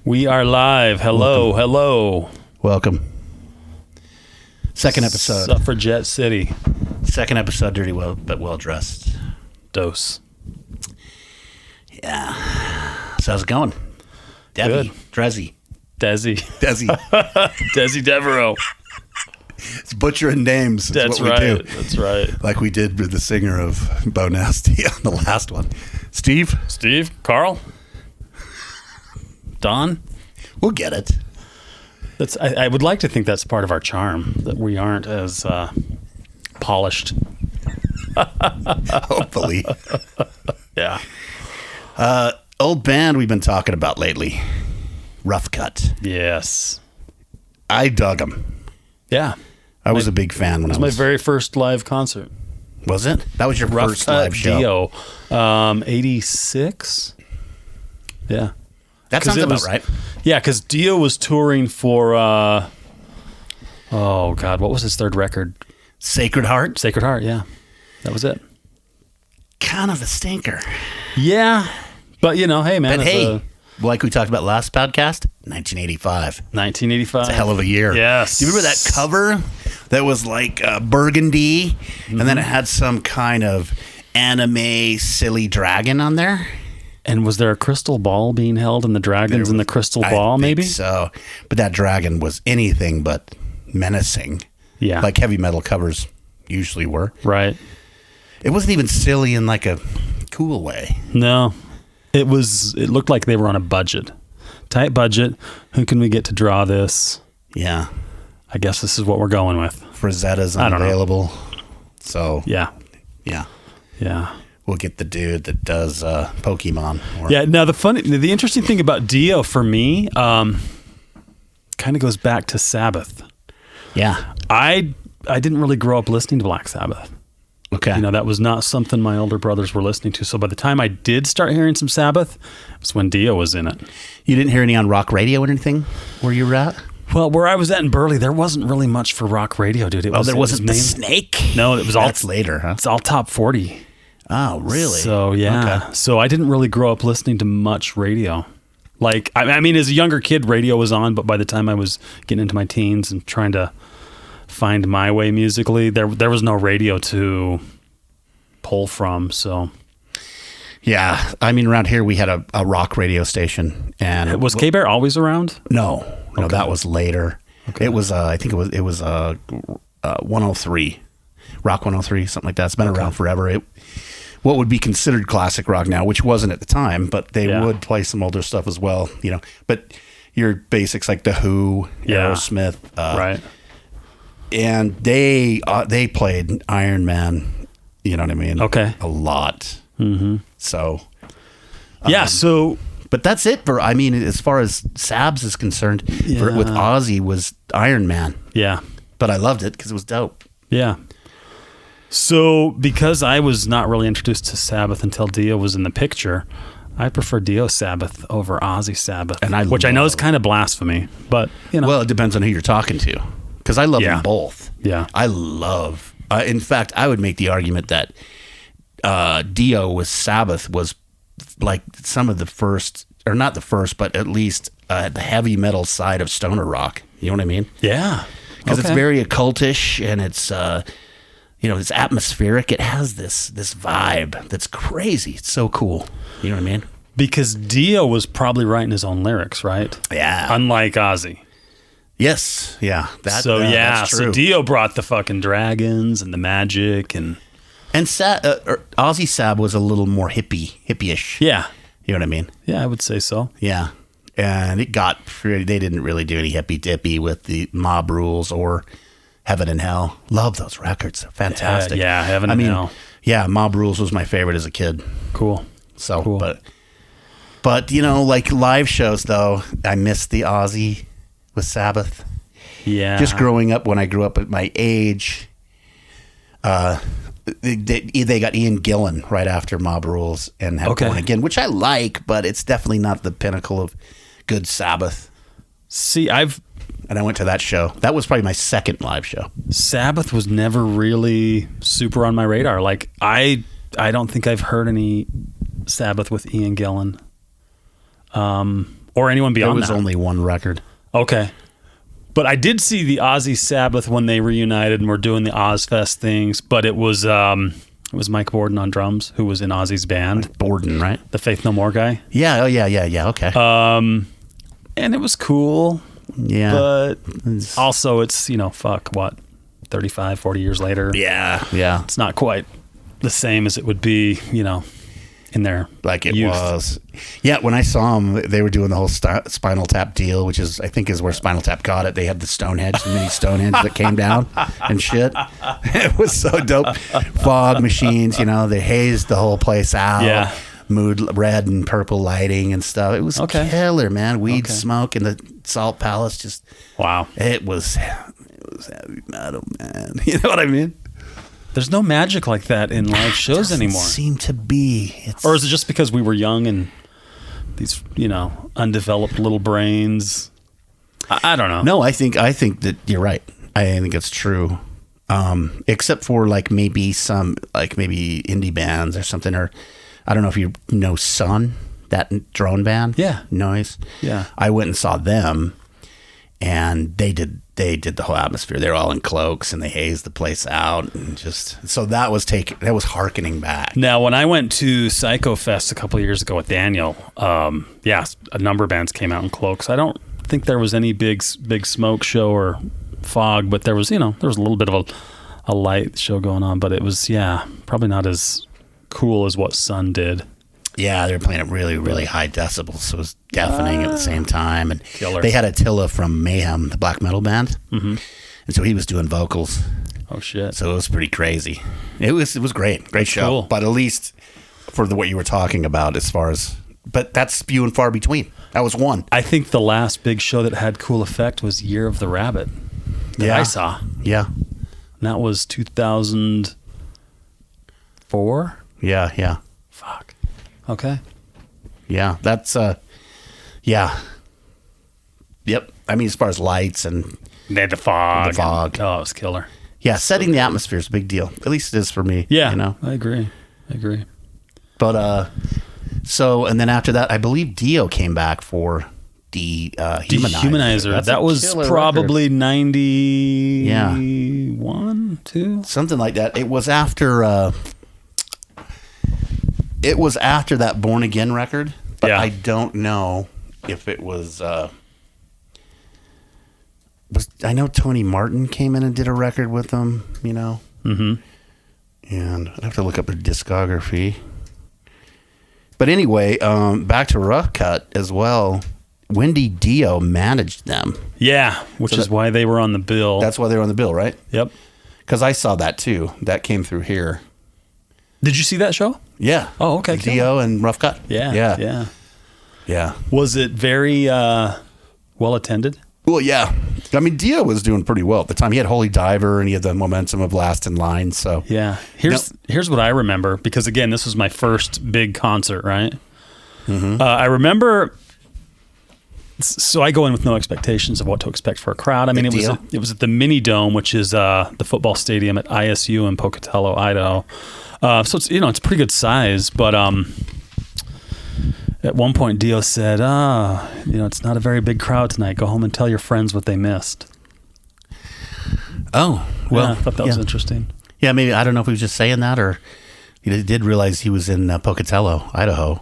We are live. Hello, hello. Welcome. Second episode. Suffragette City. Second episode, dirty but well dressed. Dose. Yeah. So how's it going? Good. Desi. Desi Devereaux. It's butchering names. That's what right. we do. That's right. Like we did with the singer of Bo Nasty on the last one. Steve? Carl? Don? We'll get it. I would like to think that's part of our charm, that we aren't as polished. Hopefully. Yeah. Old band we've been talking about lately. Rough Cutt. Yes. I dug them. Yeah. I was a big fan when I was. It was my very first live concert. Was it? That was your Rough first Cutt live show? Dio. 86? Yeah. That sounds about right. Yeah, because Dio was touring for, oh, God, what was his third record? Sacred Heart? Sacred Heart, yeah. That was it. Kind of a stinker. Yeah, but, you know, hey, man. But hey, like we talked about last podcast, 1985. 1985. It's a hell of a year. Yes. Do you remember that cover that was like burgundy, and then it had some kind of anime silly dragon on there? And was there a crystal ball being held in the dragons in the crystal ball, maybe? So, but that dragon was anything but menacing. Yeah. Like heavy metal covers usually were. Right. It wasn't even silly in like a cool way. No. It looked like they were on a budget. Tight budget. Who can we get to draw this? Yeah. I guess this is what we're going with. Frazetta's unavailable. So. Yeah. Yeah. Yeah. We'll get the dude that does Pokemon. Now the interesting thing about Dio for me, kind of goes back to Sabbath. Yeah, I didn't really grow up listening to Black Sabbath. Okay, you know, that was not something my older brothers were listening to. So by the time I did start hearing some Sabbath, it was when Dio was in it. You didn't hear any on rock radio or anything where you were at? Well, where I was at in Burley, there wasn't really much for rock radio, dude. There wasn't the Snake. No, it was all. That's later, huh? It's all top 40. Oh, really? So, yeah. Okay. So I didn't really grow up listening to much radio. Like, I mean, as a younger kid, radio was on, but by the time I was getting into my teens and trying to find my way musically, there was no radio to pull from, so. Yeah. I mean, around here, we had a rock radio station. And was K-Bear always around? No, Okay. That was later. Okay. It was, I think it was 103. Rock 103, something like that. It's been around forever. What would be considered classic rock now, which wasn't at the time, but they would play some older stuff as well, you know. But your basics like The Who, Aerosmith, right? And they played Iron Man, you know what I mean? Okay, a lot. Mm-hmm. So, but that's it for. I mean, as far as Sabs is concerned, with Ozzy was Iron Man. Yeah, but I loved it because it was dope. Yeah. So, because I was not really introduced to Sabbath until Dio was in the picture, I prefer Dio Sabbath over Ozzy Sabbath, which I know is kind of blasphemy, but you know. Well, it depends on who you're talking to, because I love them both. Yeah, I love. In fact, I would make the argument that Dio with Sabbath was like some of the first, or not the first, but at least the heavy metal side of stoner rock. You know what I mean? Yeah, because it's very occultish and it's. You know, it's atmospheric. It has this vibe that's crazy. It's so cool. You know what I mean? Because Dio was probably writing his own lyrics, right? Yeah. Unlike Ozzy. Yes. Yeah. That's true. So Dio brought the fucking dragons and the magic and Ozzy Sab was a little more hippie-ish. Yeah. You know what I mean? Yeah, I would say so. Yeah. And they didn't really do any hippy-dippy with the Mob Rules or Heaven and Hell. Love those records. They're fantastic. Yeah, Heaven and Hell. Yeah, Mob Rules was my favorite as a kid. Cool. So, cool. But you know, like live shows though, I missed the Ozzy with Sabbath. Yeah. Just growing up, when I grew up at my age, they got Ian Gillan right after Mob Rules and had Born Again, which I like, but it's definitely not the pinnacle of good Sabbath. See, And I went to that show. That was probably my second live show. Sabbath was never really super on my radar. Like, I don't think I've heard any Sabbath with Ian Gillan. or anyone There beyond was that? only one record. Okay. But I did see the Ozzy Sabbath when they reunited and were doing the Ozfest things, but it was Mike Borden on drums, who was in Ozzy's band. Borden, right? The Faith No More guy. Yeah. Oh, yeah. Okay. And it was cool, yeah. but also it's, 35, 40 years later. Yeah. It's not quite the same as it would be, in their Like it youth. was. Yeah, when I saw them, they were doing the whole Spinal Tap deal, which I think is where Spinal Tap got it. They had the mini Stonehenge that came down and shit. It was so dope. Fog machines, they hazed the whole place out. Yeah. Mood red and purple lighting and stuff. It was killer, man. Weed smoke and the Salt Palace. Just Wow. It was heavy metal, man. You know what I mean? There's no magic like that in live shows anymore. Seem to be. Or is it just because we were young and these, undeveloped little brains? I don't know. No, I think that you're right. I think it's true. Except for maybe some maybe indie bands or something, or I don't know if you know Sun, that drone band. Yeah. Noise. Yeah. I went and saw them, and they did the whole atmosphere. They're all in cloaks and they hazed the place out, and just so that was hearkening back. Now, when I went to Psycho Fest a couple of years ago with Daniel, a number of bands came out in cloaks. I don't think there was any big smoke show or fog, but there was a little bit of a light show going on, but it was probably not as cool as what Sun did. Yeah, they were playing at really, really high decibels, so it was deafening at the same time. And Killer. They had Attila from Mayhem, the black metal band, and so he was doing vocals. Oh shit! So it was pretty crazy. It was great show. Cool. But at least for what you were talking about, but that's few and far between. That was one. I think the last big show that had cool effect was Year of the Rabbit that I saw. Yeah, And that was 2004. yeah. Fuck. Okay. Yeah, that's yeah. Yep. I mean, as far as lights and They had the fog. The fog. It was killer. yeah, setting the atmosphere is a big deal. At least it is for me. Yeah. I agree. But so and then after that, I believe Dio came back for Dehumanizer. That's That a was killer probably record. 91, 2. Something like that. It was after that Born Again record, but Yeah. I don't know if it was I know Tony Martin came in and did a record with them, Mm-hmm. and I'd have to look up their discography. But anyway, back to Rough Cut as well. Wendy Dio managed them. Yeah, which is why they were on the bill. That's why they were on the bill, right? Yep. Because I saw that too. That came through here. Did you see that show? Yeah. Oh, okay. Dio and Rough Cut. Yeah. Yeah. Was it very well attended? Well, yeah. I mean, Dio was doing pretty well at the time. He had Holy Diver and he had the momentum of Last in Line. So Yeah. Here's what I remember, because again, this was my first big concert, right? Mm-hmm. I remember. So I go in with no expectations of what to expect for a crowd. I mean, it was at the Mini Dome, which is the football stadium at ISU in Pocatello, Idaho. So it's it's pretty good size, but at one point Dio said, it's not a very big crowd tonight. Go home and tell your friends what they missed. Oh, well, I thought that was interesting. Yeah, maybe, I don't know if he was just saying that or he did realize he was in Pocatello, Idaho.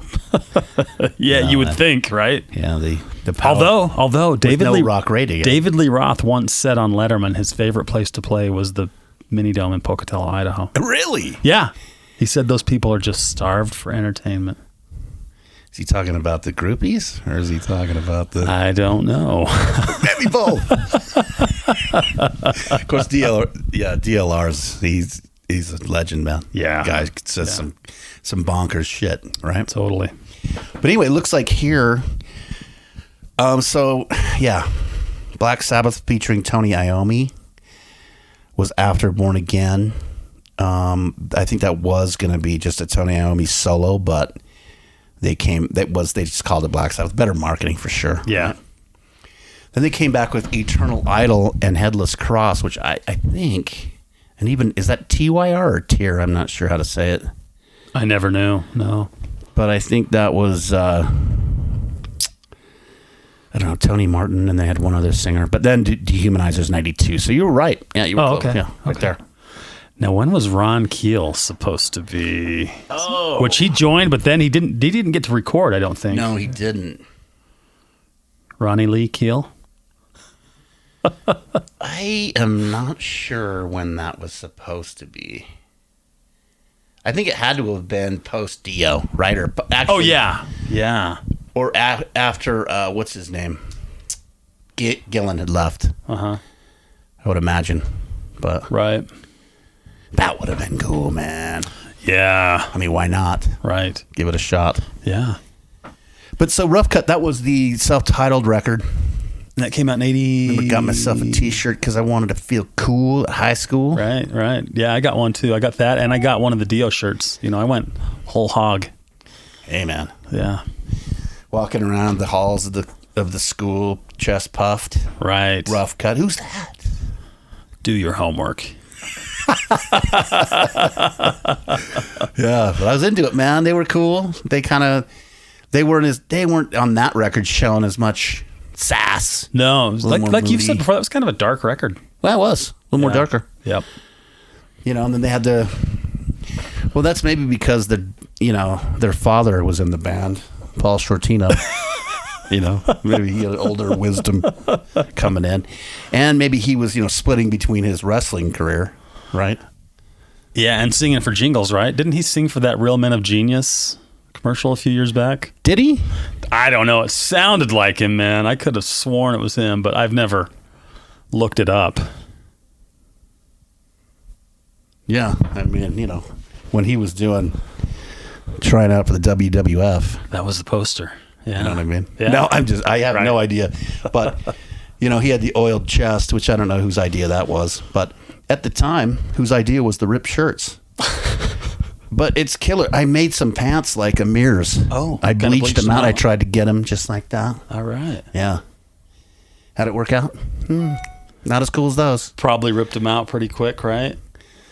Yeah, you would think, right? Yeah, the power. Although David Lee rock radio. David Lee Roth once said on Letterman his favorite place to play was the Mini Dome in Pocatello, Idaho. Really? Yeah. He said those people are just starved for entertainment. Is he talking about the groupies or is he talking about the... I don't know. Maybe both. Of course, DLR's, he's a legend, man. Yeah. Guy says some bonkers shit, right? Totally. But anyway, it looks like here... So, yeah. Black Sabbath featuring Tony Iommi was after Born Again. I think that was going to be just a Tony Iommi solo, but they just called it Black Sabbath. Better marketing for sure. Yeah. Then they came back with Eternal Idol and Headless Cross, which I think, and even, is that TYR or Tier? I'm not sure how to say it. I never knew. No. But I think that was, Tony Martin, and they had one other singer. But then Dehumanizer's 92. So you were right. Yeah, you were close. Okay. Yeah, right there. Now, when was Ron Keel supposed to be? Oh. Which he joined, but then he didn't get to record, I don't think. No, he didn't. Ronnie Lee Keel? I am not sure when that was supposed to be. I think it had to have been post Dio, right? Or actually, yeah. Or after what's his name? Gillen had left. I would imagine, but right, that would have been cool, man. Yeah, I mean, why not? Right, give it a shot. Yeah. But so Rough Cut, that was the self-titled record. And that came out in 80. I remember got myself a T-shirt because I wanted to feel cool at high school. Right. Yeah, I got one too. I got that, and I got one of the Dio shirts. You know, I went whole hog. Hey, man. Yeah. Walking around the halls of the school, chest puffed. Right. Rough Cut. Who's that? Do your homework. Yeah, but I was into it, man. They were cool. They weren't on that record showing as much sass. No, like you've said before, that was kind of a dark record. Well, it was a little more darker. Yep. You know, and then they had to. Well, that's maybe because their father was in the band, Paul Shortino. You know, maybe he had older wisdom coming in, and maybe he was splitting between his wrestling career, right? Yeah, and singing for jingles, right? Didn't he sing for that Real Men of Genius commercial a few years back? Did he? I don't know. It sounded like him, man. I could have sworn it was him, but I've never looked it up. Yeah, I mean, when he was trying out for the WWF. That was the poster. Yeah. You know what I mean? Yeah. No, I have no idea. But, he had the oiled chest, which I don't know whose idea that was. But at the time, whose idea was the ripped shirts? But it's killer. I made some pants like Amir's. Oh. I bleached them out. I tried to get them just like that. All right. Yeah. How'd it work out? Not as cool as those. Probably ripped them out pretty quick, right?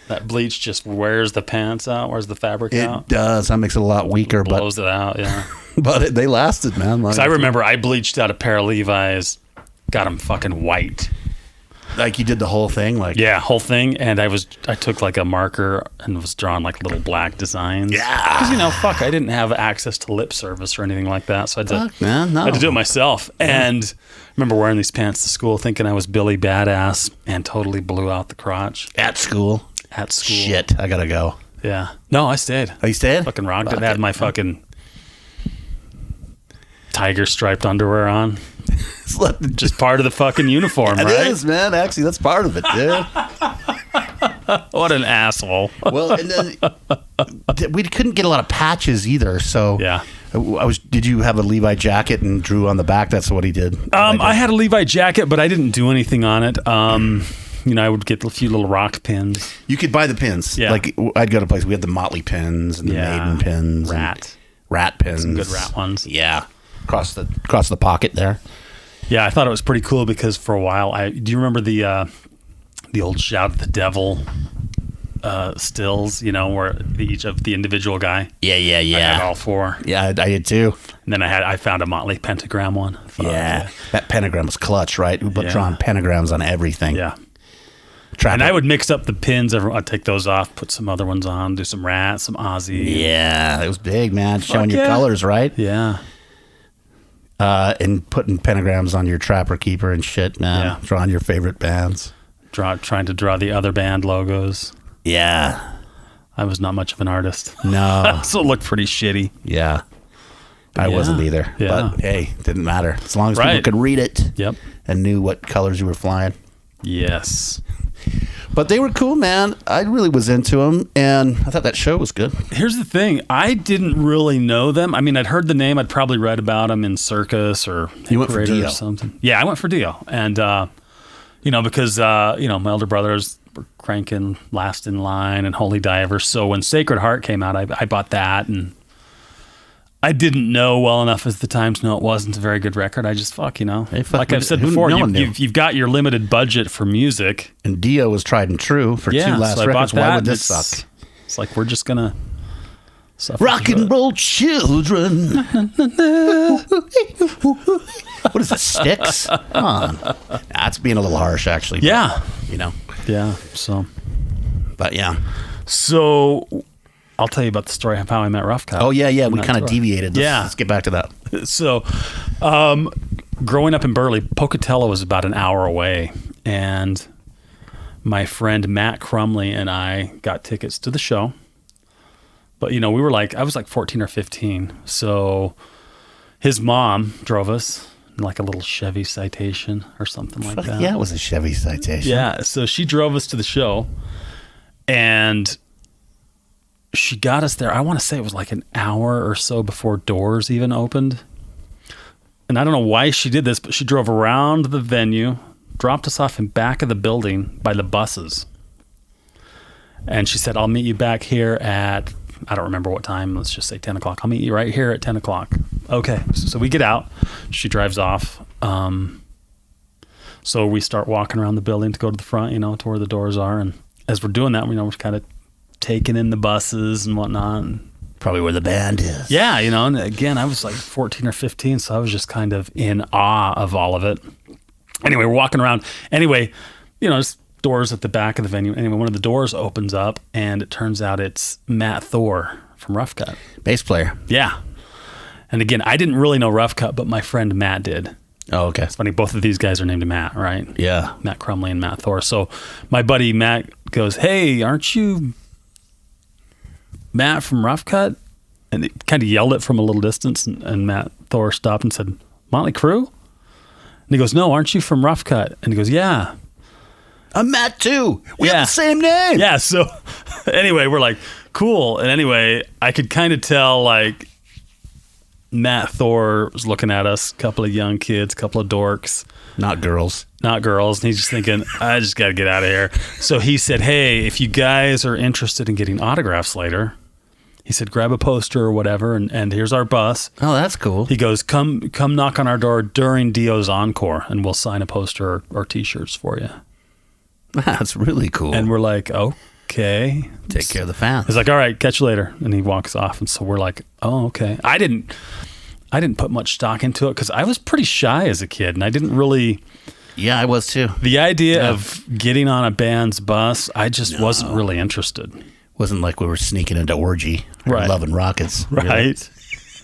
That bleach just wears the pants out, wears the fabric out. It does. That makes it a lot weaker. Blows it out, yeah. But they lasted, man. Because I remember I bleached out a pair of Levi's, got them fucking white. Like you did the whole thing? Yeah, whole thing. And I took like a marker and was drawing like little black designs. Yeah. Because, I didn't have access to lip service or anything like that. So I had to do it myself. Yeah. And I remember wearing these pants to school thinking I was Billy Badass and totally blew out the crotch. At school? At school. Shit, I gotta go. Yeah. No, I stayed. Oh, you stayed? Fucking rocked it. I had my fucking tiger striped underwear on. Just part of the fucking uniform, right? It is, man. Actually, that's part of it, dude. What an asshole. Well, and then we couldn't get a lot of patches either, so yeah. Did you have a Levi jacket and drew on the back? That's what he did. I had a Levi jacket, but I didn't do anything on it. I would get a few little rock pins. You could buy the pins. Yeah. Like I'd go to a place. We had the Motley pins and the Maiden pins, rat pins, some good rat ones. Yeah, across the pocket there. Yeah, I thought it was pretty cool because for a while, do you remember the old Shout at the Devil stills? Where each of the individual guy. Yeah. I had all four. Yeah, I did too. And then I found a Motley pentagram one. That pentagram was clutch, right? We put drawing pentagrams on everything. Yeah. And I would mix up the pins. I'd take those off, put some other ones on, do some Rat, some Ozzy. Yeah, it was big, man. Showing your colors, right? Yeah. And putting pentagrams on your Trapper Keeper and shit, man. Yeah. Drawing your favorite bands. Trying to draw the other band logos. Yeah. I was not much of an artist. No. So it looked pretty shitty. Yeah. I wasn't either. Yeah. But hey, didn't matter. As long as people could read it. Yep. And knew what colors you were flying. Yes. But they were cool, man. I really was into them, and I thought that show was good. Here's the thing. I didn't really know them. I mean, I'd heard the name. I'd probably read about them in Circus or You went for Dio. or something. Yeah, I went for Dio. And, because, my elder brothers were cranking Last in Line and Holy Diver. So when Sacred Heart came out, I bought that, and I didn't know well enough at the time to know it wasn't a very good record. I just like I've said before, you've got your limited budget for music. And Dio was tried and true for two last records. Why would this suck? It's like we're just gonna Rock and roll children. What is it, Sticks? Come on. That's being a little harsh, actually. Yeah. But, Yeah. So. But yeah. So I'll tell you about the story of how I met Rough Cut. Oh, yeah. We kind of deviated. Let's get back to that. So, growing up in Burley, Pocatello was about an hour away, and my friend Matt Crumley and I got tickets to the show. But, I was like 14 or 15. So his mom drove us in like a little Chevy Citation or something like that. Yeah, it was a Chevy Citation. Yeah. So she drove us to the show, and she got us there. I want to say it was like an hour or so before doors even opened. And I don't know why she did this, but she drove around the venue, dropped us off in back of the building by the buses. And she said, I'll meet you back here at, I don't remember what time. Let's just say 10 o'clock. I'll meet you right here at 10 o'clock. Okay. So we get out. She drives off. So we start walking around the building to go to the front, to where the doors are. And as we're doing that, we're kind of taking in the buses and whatnot. And probably where the band is. Yeah. And again, I was like 14 or 15. So I was just kind of in awe of all of it. Anyway, we're walking around. Anyway, there's doors at the back of the venue. Anyway, one of the doors opens up, and it turns out it's Matt Thor from Rough Cut. Bass player. Yeah. And again, I didn't really know Rough Cut, but my friend Matt did. Oh, okay. It's funny. Both of these guys are named Matt, right? Yeah. Matt Crumley and Matt Thor. So my buddy Matt goes, hey, aren't you Matt from Rough Cut? And he kind of yelled it from a little distance, and Matt Thor stopped and said, Motley Crue? And he goes, no, aren't you from Rough Cut? And he goes, yeah. I'm Matt too. We have the same name. Yeah. So anyway, we're like, cool. And anyway, I could kind of tell like Matt Thor was looking at us, a couple of young kids, a couple of dorks. Not girls. And he's just thinking, I just got to get out of here. So he said, hey, if you guys are interested in getting autographs later, he said, grab a poster or whatever, and here's our bus. Oh, that's cool. He goes, come knock on our door during Dio's encore, and we'll sign a poster or T-shirts for you. That's really cool. And we're like, okay. Take care of the fans. He's like, all right, catch you later. And he walks off. And so we're like, oh, okay. I didn't put much stock into it because I was pretty shy as a kid, and I didn't really. Yeah, I was too. The idea of getting on a band's bus, I just wasn't really interested. Wasn't like we were sneaking into Orgy or Loving Rockets. Right. Really.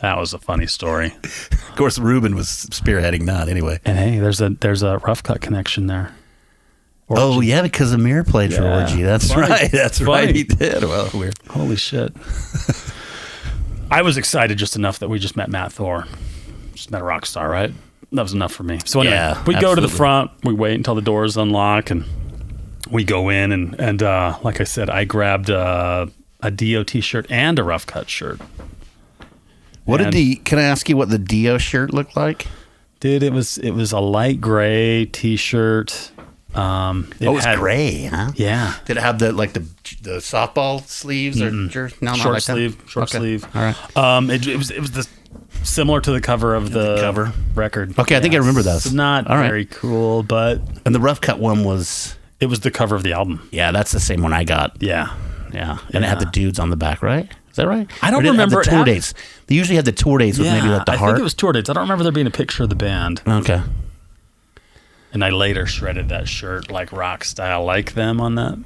That was a funny story. Of course, Ruben was spearheading that anyway. And hey, there's a Rough Cut connection there. Orgy. Oh, yeah, because Amir played for Orgy. That's right. That's right. He did. Well, weird. Holy shit. I was excited just enough that we just met Matt Thor. Just met a rock star, right? That was enough for me. So anyway, we go to the front. We wait until the doors unlock, and we go in. And like I said, I grabbed a Dio T-shirt and a Rough Cut shirt. Can I ask you what the Dio shirt looked like? Dude, it was a light gray T-shirt. It was gray, huh? Yeah. Did it have the softball sleeves or no, short like sleeve? That? Short sleeve. All right. It was similar to the cover of the cover record. Okay, I think I remember those. It's not very cool, but and the Rough Cut one was. It was the cover of the album. Yeah, that's the same one I got. Yeah. And it had the dudes on the back, right? Is that right? I don't remember the tour dates. They usually had the tour dates with maybe like the heart. I think it was tour dates. I don't remember there being a picture of the band. Okay. And I later shredded that shirt like rock style, like them on that.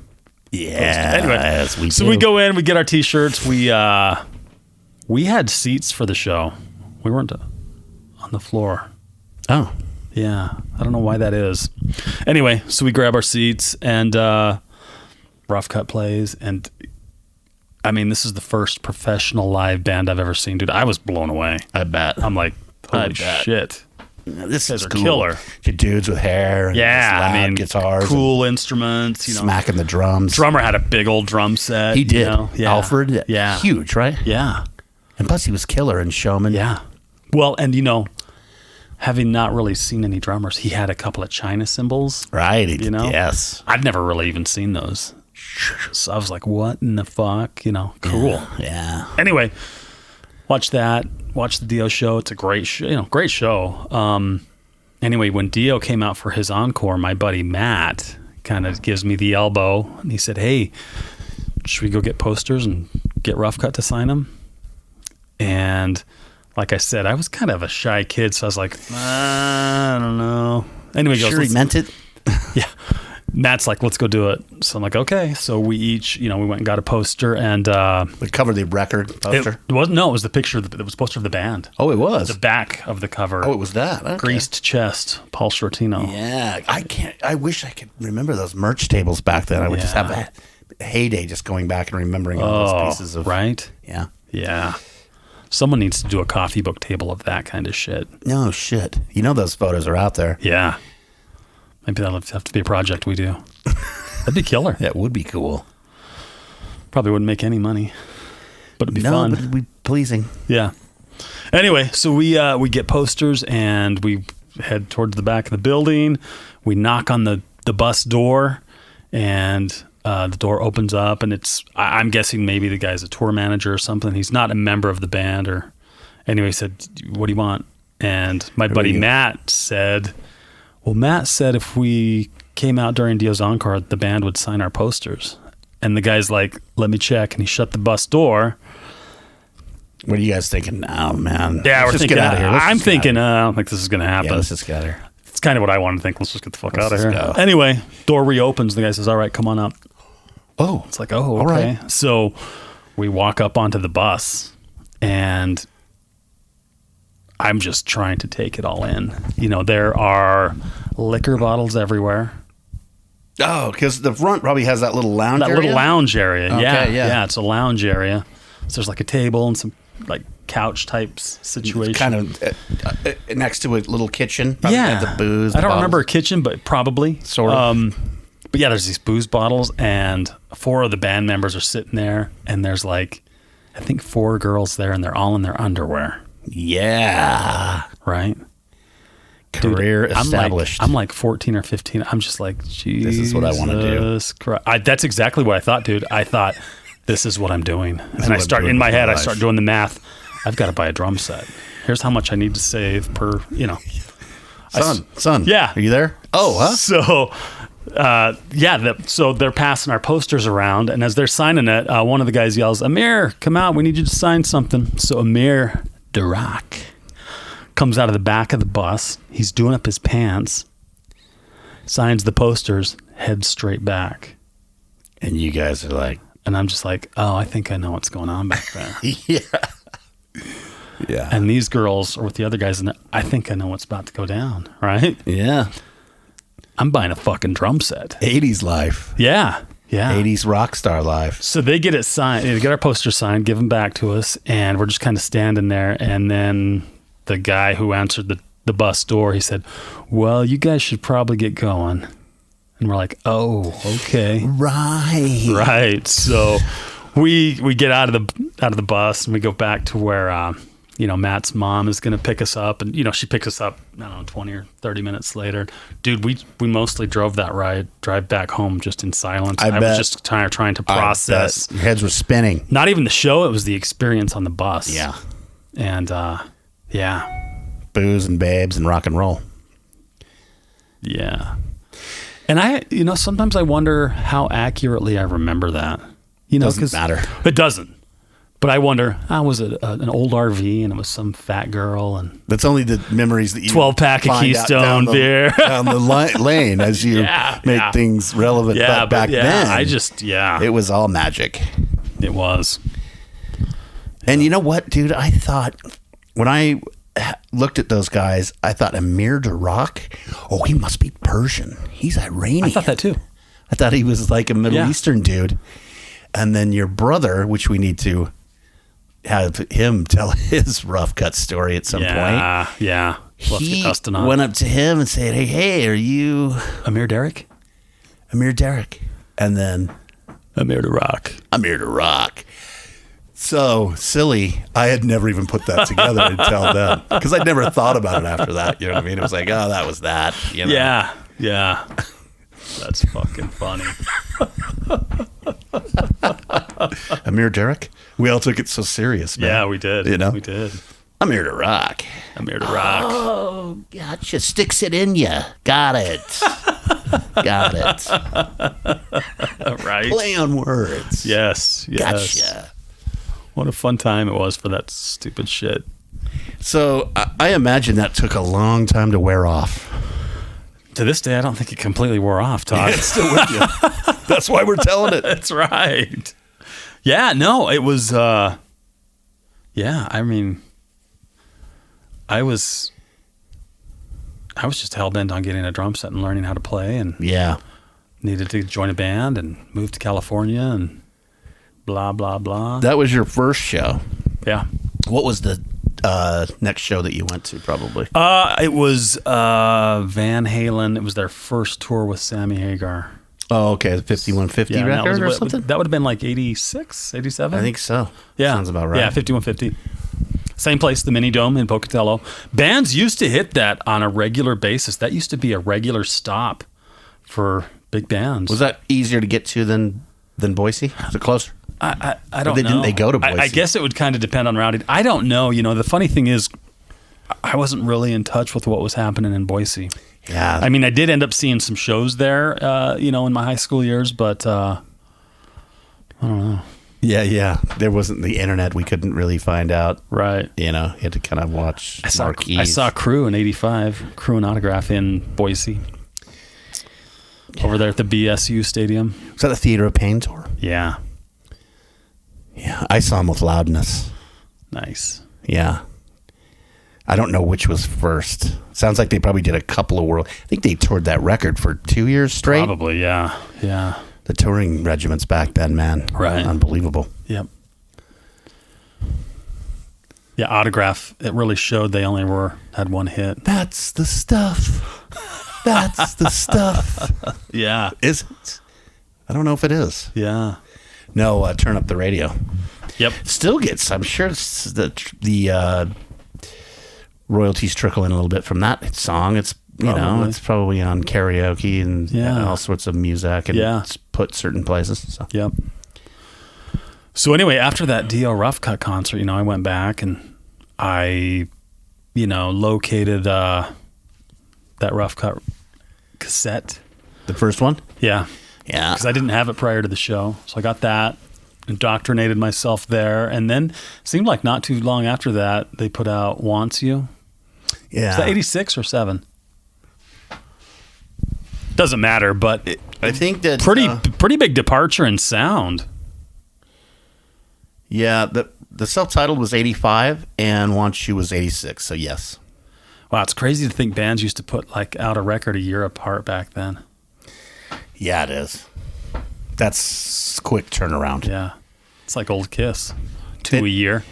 Yeah. Anyway, so we go in, we get our T-shirts. We had seats for the show. We weren't on the floor. Oh. Yeah. I don't know why that is. Anyway, so we grab our seats, and Rough Cut plays. And I mean, this is the first professional live band I've ever seen, dude. I was blown away. I bet. I'm like, holy shit. This is cool. Killer. Dudes with hair. And loud guitars. Cool instruments. Smacking the drums. Drummer had a big old drum set. He did. Yeah. Alfred. Yeah. Huge, right? Yeah. And plus he was killer and showman. Yeah. Well, and having not really seen any drummers, he had a couple of China cymbals. Right. Yes. I'd never really even seen those. So I was like, what in the fuck? Cool. Yeah. Anyway, watch that. Watch the Dio show. It's a great show. Great show. Anyway, when Dio came out for his encore, my buddy Matt kind of gives me the elbow, and he said, hey, should we go get posters and get Rough Cut to sign them? And like I said, I was kind of a shy kid, so I was like, I don't know. Anyway, he goes, sure he meant it? Yeah. Matt's like, let's go do it. So I'm like, okay. So we each, we went and got a poster, and The cover of the record poster? it was the picture. It was a poster of the band. Oh, it was. The back of the cover. Oh, it was that. Okay. Greased chest, Paul Shortino. Yeah, I wish I could remember those merch tables back then. I would just have a heyday just going back and remembering all those pieces of. Right? Yeah. Yeah. Someone needs to do a coffee book table of that kind of shit. No shit. Those photos are out there. Yeah. Maybe that'll have to be a project we do. That'd be killer. That would be cool. Probably wouldn't make any money, but it'd be fun. But it'd be pleasing. Yeah. Anyway, so we get posters and we head towards the back of the building. We knock on the bus door, and the door opens up, and I'm guessing maybe the guy's a tour manager or something. He's not a member of the band, or anyway, he said, "What do you want?" And my buddy Matt said, "Well, Matt said if we came out during Dio's Encore, the band would sign our posters." And the guy's like, "Let me check." And he shut the bus door. What are you guys thinking? Oh, man. Yeah, we're thinking, out of here. I'm thinking, I don't think this is going to happen. Yeah, let's just get out of here. It's kind of what I want to think. Let's just get the fuck out of here. Go. Anyway, door reopens. The guy says, "All right, come on up." Oh. It's like, oh, okay. All right. So we walk up onto the bus, and I'm just trying to take it all in. There are liquor bottles everywhere. Oh, because the front probably has that little lounge area? Little lounge area. Okay, yeah. It's a lounge area. So there's like a table and some like couch types situation. It's kind of next to a little kitchen. Probably had the booze. I don't remember a kitchen, but probably. Sort of. But yeah, there's these booze bottles, and 4 of the band members are sitting there, and there's like, I think 4 girls there, and they're all in their underwear. Yeah. Right? Career established. I'm like 14 or 15. I'm just like, Jesus. This is what I want to do. That's exactly what I thought, dude. I thought, this is what I'm doing. And I start doing the math. I've got to buy a drum set. Here's how much I need to save per, Son. Yeah. Are you there? Oh, huh? So, so they're passing our posters around, and as they're signing it, one of the guys yells, "Amir, come out. We need you to sign something." So Amir Dirac comes out of the back of the bus. He's doing up his pants, signs the posters, heads straight back. And you guys are like... And I'm just like, oh, I think I know what's going on back there. Yeah. And these girls are with the other guys, and I think I know what's about to go down, right? Yeah. I'm buying a fucking drum set. 80s life. Yeah. 80s rock star life. So they get it signed, they get our poster signed, give them back to us, and we're just kind of standing there. And then the guy who answered the bus door, he said, "Well, you guys should probably get going." And we're like, "Oh, okay." Right. So we get out of the bus, and we go back to where Matt's mom is going to pick us up, and she picks us up, I don't know, 20 or 30 minutes later. Dude, we mostly drove that drive back home just in silence. I was just trying to process. Your heads were spinning. Not even the show, it was the experience on the bus. Yeah. And booze and babes and rock and roll. Yeah. And sometimes I wonder how accurately I remember that. Doesn't matter. It doesn't. But I wonder, was it an old RV and it was some fat girl? And that's only the memories that you 12-pack of Keystone beer down the lane as you make things relevant. Yeah, but back then, it was all magic. It was. And you know what, dude? I thought when I looked at those guys, I thought Amir Dirac, he must be Persian. He's Iranian. I thought that too. I thought he was like a Middle Eastern dude. And then your brother, which we need to have him tell his rough cut story at some point. Yeah. He went up to him and said, hey, are you... Amir Dirac? Amir Dirac. And then... Amir Dirac. So silly. I had never even put that together until then. Because I'd never thought about it after that. You know what I mean? It was like, oh, that was that. Yeah. That's fucking funny. Amir Dirac? We all took it so serious, man. Yeah, we did. We did. Amir Dirac. Oh, gotcha. Sticks it in ya. Got it. Got it. Right. Play on words. Yes. Gotcha. What a fun time it was for that stupid shit. So I imagine that took a long time to wear off. To this day, I don't think it completely wore off, Todd. It's still with you. That's why we're telling it. That's right. Yeah, no, it was, I mean, I was just hell-bent on getting a drum set and learning how to play, and needed to join a band and move to California and blah, blah, blah. That was your first show. Yeah. What was the next show that you went to, probably? It was Van Halen. It was their first tour with Sammy Hagar. Oh, okay. The 5150 record or something? That would have been like 86, 87? I think so. Yeah. Sounds about right. Yeah, 5150. Same place, the Mini Dome in Pocatello. Bands used to hit that on a regular basis. That used to be a regular stop for big bands. Was that easier to get to than Boise? Was it closer? I don't know. Didn't they go to Boise? I guess it would kind of depend on routing. I don't know. You know, the funny thing is, I wasn't really in touch with what was happening in Boise. Yeah. I mean, I did end up seeing some shows there, in my high school years, but I don't know. Yeah. There wasn't the internet. We couldn't really find out. Right. You had to kind of watch marquees. I saw Crew in '85, Crew and Autograph in Boise. Over there at the BSU Stadium. Was that the Theater of Pain tour? Yeah. Yeah. I saw them with Loudness. Nice. Yeah. I don't know which was first. Sounds like they probably did a couple of world. I think they toured that record for 2 years straight. Probably, yeah. Yeah. The touring regiments back then, man. Right. Unbelievable. Yep. Yeah, Autograph, it really showed they only had one hit. That's the stuff. That's the stuff. Yeah. Is it? I don't know if it is. Yeah. No, Turn Up the Radio. Yep. Still gets, I'm sure it's the royalties trickle in a little bit from that song. It's, it's probably on karaoke and all sorts of music and it's put certain places. So. Yep. So anyway, after that Dio Rough Cut concert, I went back and I, located that Rough Cut cassette. The first one? Yeah. Yeah. Because I didn't have it prior to the show. So I got that, indoctrinated myself there. And then seemed like not too long after that, they put out Wants You. Yeah. Is that 86 or 7? Doesn't matter, but I think that pretty big departure in sound. Yeah, the self-titled was 85 and Want You was 86, so yes. Wow, it's crazy to think bands used to put out a record a year apart back then. Yeah, it is. That's quick turnaround. Yeah. It's like old Kiss. 2 a year.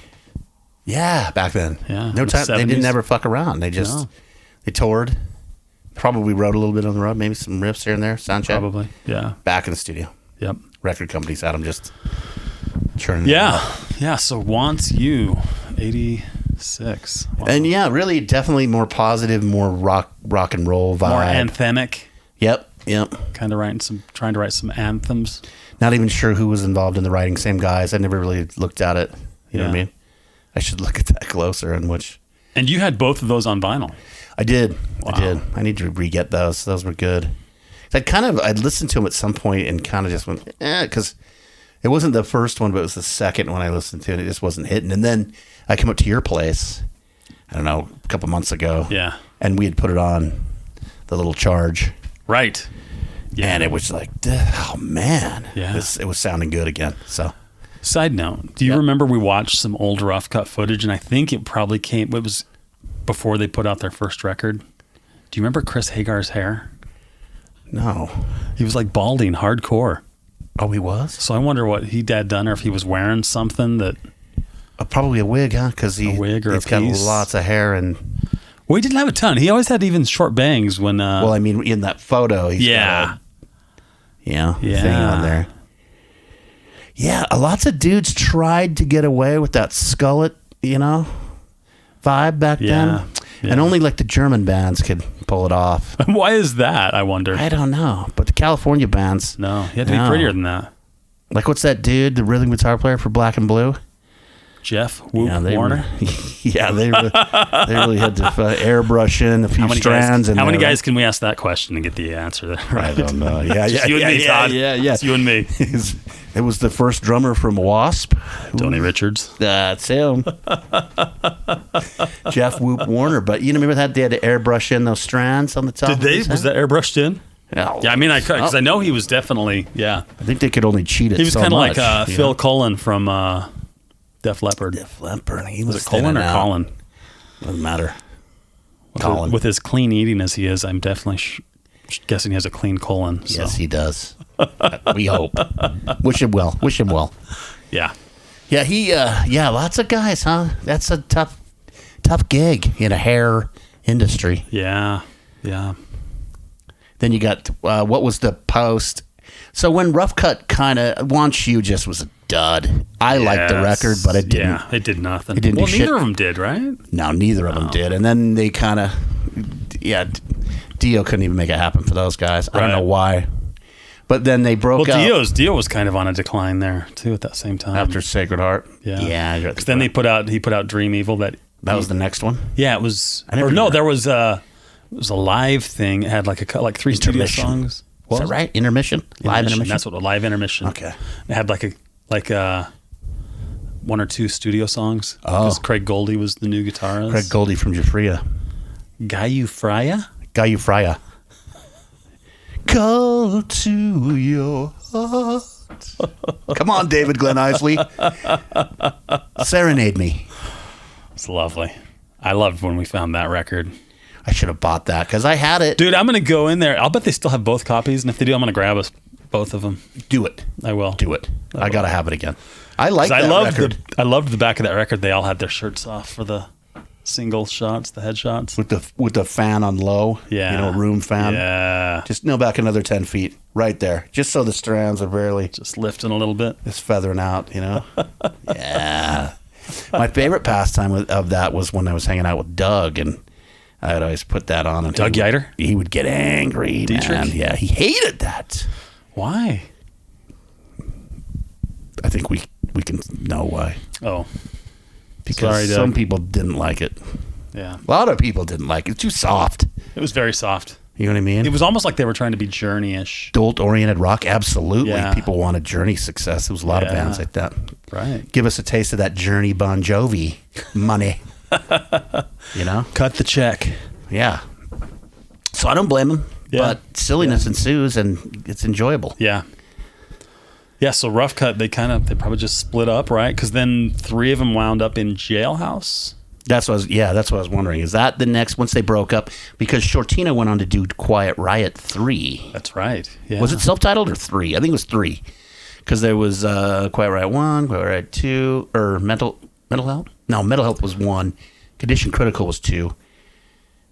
Yeah, back then. Yeah. No time. 70s. They didn't ever fuck around. They just they toured. Probably wrote a little bit on the road, maybe some riffs here and there, sound check. Probably. Yeah. Back in the studio. Yep. Record companies had them just churning it Yeah. out. Yeah, so Wants You 86. Wow. And really definitely more positive, more rock and roll vibe. More anthemic. Yep. Kind of trying to write some anthems. Not even sure who was involved in the writing. Same guys. I never really looked at it. You know what I mean? I should look at that closer and which. And you had both of those on vinyl. I did. Wow. I did. I need to re-get those. Those were good. I'd listened to them at some point and kind of just went, because it wasn't the first one, but it was the second one I listened to and it just wasn't hitting. And then I came up to your place, I don't know, a couple months ago. Yeah. And we had put it on the little charge. Right. Yeah. And it was like, oh man. Yeah. It was sounding good again. So. Side note, do you remember we watched some old Rough Cut footage, and I think it was before they put out their first record. Do you remember Chris Hagar's hair? No. He was like balding hardcore. Oh, he was? So I wonder what he had done, or if he was wearing something that... probably a wig, huh? Because he's got lots of hair and... Well, he didn't have a ton. He always had even short bangs when... well, I mean, in that photo, he's got a thing on there. Yeah, lots of dudes tried to get away with that skullet, vibe back then. Yeah. And only the German bands could pull it off. Why is that, I wonder? I don't know. But the California bands... No, you had to be prettier than that. What's that dude, the rhythm guitar player for Black and Blue? Jeff Whoop they Warner. They really had to airbrush in a few strands. How many guys can we ask that question and get the answer there? I don't know. Yeah, you and me, Todd. Yeah. It's you and me. It was the first drummer from Wasp. Tony Richards. That's him. Jeff Whoop Warner. But you remember that they had to airbrush in those strands on the top? Did they? Was that airbrushed in? Oh, yeah, I mean, because I know he was definitely, I think they could only cheat it. He was so kind of much, like Phil Collen from Def Leppard. Def Leppard. He was it Collen or Colin? Doesn't matter. Colin. With as clean eating as he is, I'm definitely guessing he has a clean colon. So. Yes, he does. We hope. Wish him well. Yeah. Yeah, lots of guys, huh? That's a tough gig in a hair industry. Yeah. Then you got, what was the post? So when Rough Cut kind of, Want You just was a dud. I liked the record, but it didn't. Yeah, it did nothing. It didn't do shit. Neither of them did, right? No, neither of them did. And then they kind of, Dio couldn't even make it happen for those guys. I don't know why. But then they broke up. Dio was kind of on a decline there, too, at that same time. After Sacred Heart. Yeah. Because then he put out Dream Evil. That was the next one? Yeah, it was. There was it was a live thing. It had like 3 studio songs. Is that right? Intermission? Live intermission? That's what a live intermission. Okay. It had like 1 or 2 studio songs. Oh. Because Craig Goldie was the new guitarist. Craig Goldie from Jafria. Gayu Frya? Go to your heart. Come on, David Glenn Isley. Serenade me. It's lovely. I loved when we found that record. I should have bought that because I had it. Dude, I'm going to go in there. I'll bet they still have both copies. And if they do, I'm going to grab us both of them. Do it. I will. Do it. I got to have it again. I like that record. I loved the back of that record. They all had their shirts off for the single shots, the headshots. With the fan on low. Yeah. Room fan. Yeah. Just back another 10 feet. Right there. Just so the strands are barely. Just lifting a little bit. It's feathering out, Yeah. My favorite pastime of that was when I was hanging out with Doug, and I would always put that on. And Doug Yeiter? He would get angry, man. Yeah, he hated that. Why? I think we can know why. Oh. Because some people didn't like it. Yeah. A lot of people didn't like it. It's too soft. It was very soft. You know what I mean? It was almost like they were trying to be Journey-ish. Adult-oriented rock, absolutely. Yeah. People wanted Journey success. There was a lot of bands like that. Right. Give us a taste of that Journey Bon Jovi money. Cut the check. Yeah. So I don't blame them. Yeah. But silliness ensues, and it's enjoyable. Yeah. Yeah, so Rough Cut, they probably just split up, right? Because then 3 of them wound up in Jailhouse. That's what I was wondering. Is that the next, once they broke up? Because Shortino went on to do Quiet Riot 3. That's right. Yeah. Was it self-titled or 3? I think it was 3. Because there was Quiet Riot 1, Quiet Riot 2, or Mental Health? No, Mental Health was 1. Condition Critical was 2.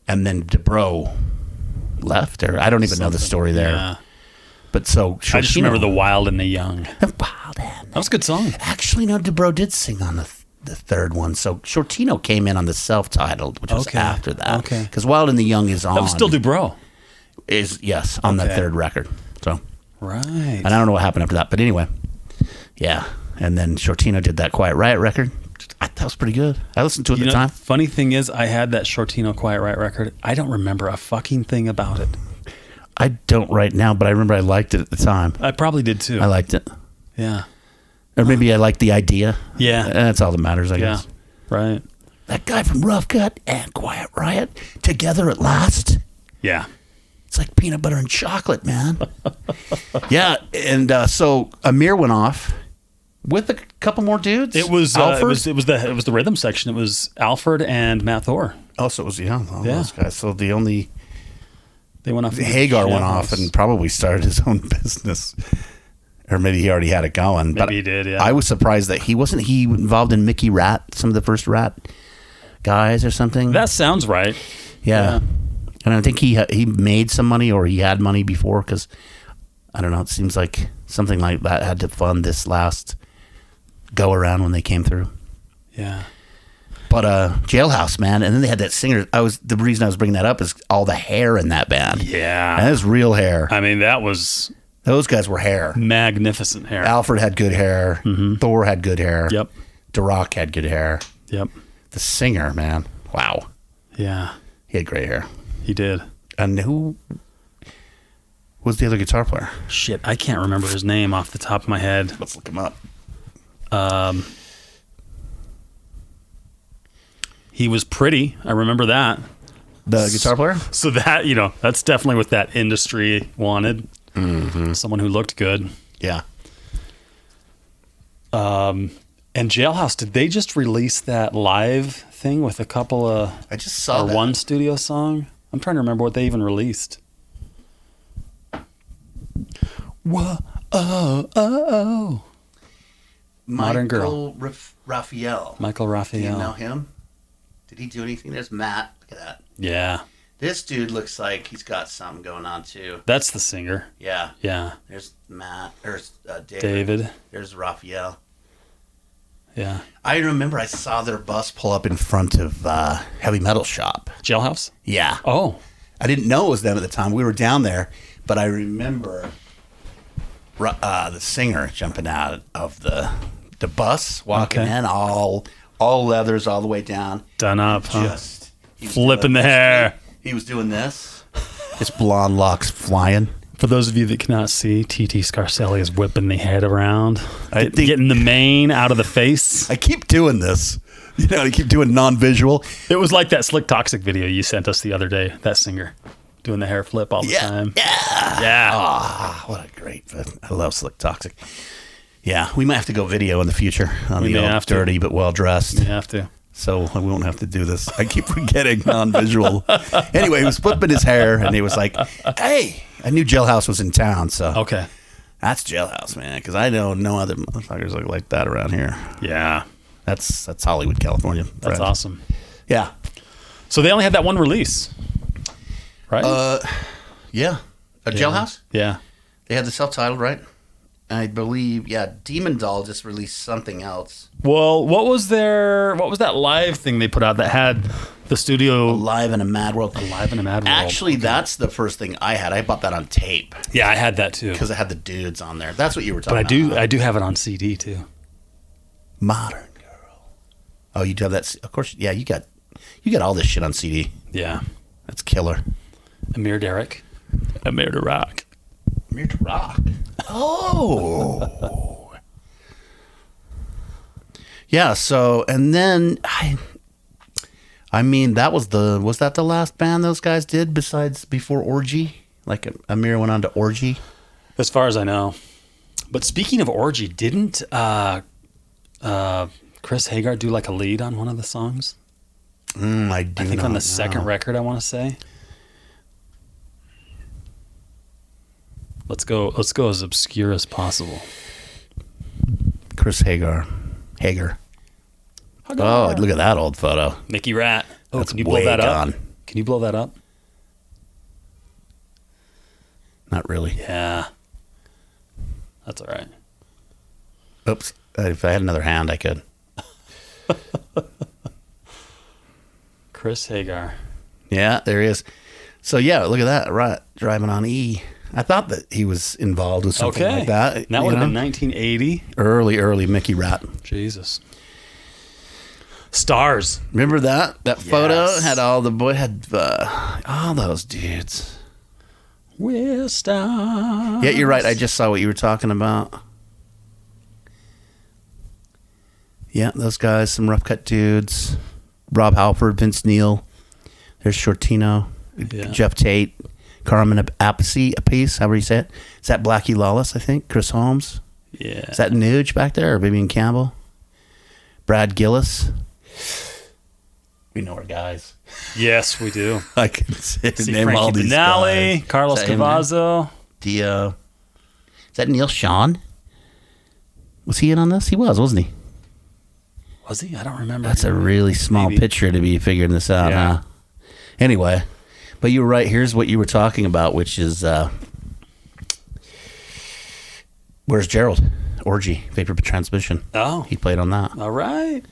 And then DeBro left, or I don't even know the story there. Yeah. But so Shortino, I just remember The Wild and the Young. The Wild and that was a good song. Actually, no, DeBro did sing on the third one. So Shortino came in on the self-titled, which was after that. Okay. Because Wild and the Young is on. That was still DuBro. Yes, on that third record. So. Right. And I don't know what happened after that, but anyway. Yeah. And then Shortino did that Quiet Riot record. That was pretty good. I listened to it at the time. Funny thing is, I had that Shortino Quiet Riot record. I don't remember a fucking thing about it. I don't right now, but I remember I liked it at the time. I probably did too. I liked it. Yeah. Or maybe I liked the idea. Yeah. That's all that matters, I guess. Right. That guy from Rough Cut and Quiet Riot together at last. Yeah. It's like peanut butter and chocolate, man. Yeah. And so Amir went off with a couple more dudes. It was the rhythm section. It was Alfred and Matt Thor. Oh, so it was those guys. So they went off. Hagar went off and probably started his own business, or maybe he already had it going. Maybe he did. Yeah. I was surprised that he wasn't involved in Mickey Rat, some of the first Rat guys or something. That sounds right. Yeah. And I think he made some money, or he had money before, because I don't know. It seems like something like that had to fund this last go around when they came through. Yeah. But Jailhouse, man, and then they had that singer. The reason I was bringing that up is all the hair in that band. Yeah, and that was real hair. I mean, those guys were hair, magnificent hair. Alfred had good hair. Mm-hmm. Thor had good hair. Yep. DeRock had good hair. Yep. The singer, man. Wow. Yeah. He had great hair. He did. And who was the other guitar player? Shit, I can't remember his name off the top of my head. Let's look him up. He was pretty. I remember that. The guitar player? So that, that's definitely what that industry wanted. Mm-hmm. Someone who looked good. Yeah. And Jailhouse, did they just release that live thing with a couple of... I just saw that. one studio song? I'm trying to remember what they even released. Whoa, oh. Modern Girl. Raphael. Michael Raphael. Do you know him? Did he do anything? There's Matt. Look at that. Yeah. This dude looks like he's got something going on too. That's the singer. Yeah. Yeah. There's Matt. There's David. There's Raphael. Yeah. I remember I saw their bus pull up in front of Heavy Metal Shop. Jailhouse? Yeah. Oh. I didn't know it was them at the time. We were down there, but I remember the singer jumping out of the bus, walking in, all leathers all the way down. Done up, Just flipping the hair. He was doing this. His blonde locks flying. For those of you that cannot see, TT Scarcelli is whipping the head around, getting the mane out of the face. I keep doing this. I keep doing non-visual. It was like that Slick Toxic video you sent us the other day, that singer doing the hair flip all the time. Yeah. Yeah. Ah, what a great I love Slick Toxic. Yeah, we might have to go video in the future on the old dirty but well-dressed. We have to. So we won't have to do this. I keep forgetting non-visual. Anyway, he was flipping his hair, and he was like, hey, I knew Jailhouse was in town, so okay, that's Jailhouse, man, because I know no other motherfuckers look like that around here. Yeah. That's Hollywood, California. That's awesome. Yeah. So they only had that one release, right? Yeah. Jailhouse? Yeah. They had the self-titled, right? I believe, Demon Doll just released something else. Well, what was that live thing they put out that had the studio... Alive in a Mad World. Alive in a Mad World. Actually, that's the first thing I had. I bought that on tape. Yeah, I had that too. Because it had the dudes on there. That's what you were talking about. But I do have it on CD too. Modern Girl. Oh, you do have that? Of course, yeah, you got all this shit on CD. Yeah. That's killer. Amir Derek. Amir to Rock. Amir to Rock. Oh. Yeah, so, and then, I mean, was that the last band those guys did before Orgy? Like, Amir went on to Orgy? As far as I know. But speaking of Orgy, didn't Chris Hagar do like a lead on one of the songs? I think on the second record, I want to say. Let's go as obscure as possible. Chris Hagar. Oh, look at that old photo. Mickey Rat. Oh, That's can you blow that gone. up? Can you blow that up? Not really. Yeah. That's all right. Oops. If I had another hand, I could. Chris Hagar. Yeah, there he is. So, yeah, look at that. Right, driving on E. I thought that he was involved with something like that. And that would have been 1980. Early Mickey Rat. Jesus. Stars. Remember that? That photo had all those dudes. We're stars. Yeah, you're right. I just saw what you were talking about. Yeah, those guys, some rough cut dudes. Rob Halford, Vince Neil. There's Shortino, Jeff Tate, Carmen Apice, however you say it. Is that Blackie Lawless, I think? Chris Holmes? Yeah. Is that Nuge back there, or Vivian Campbell? Brad Gillis? We know our guys. Yes, we do. I can name all these Benally, guys. Carlos Cavazo. Dio. Is that Neil Sean? Was he in on this? He was, wasn't he? Was he? I don't remember. That's a really small picture to be figuring this out, huh? Anyway, but you were right. Here's what you were talking about, which is Where's Gerald? Orgy, Vapor Transmission. Oh. He played on that. All right.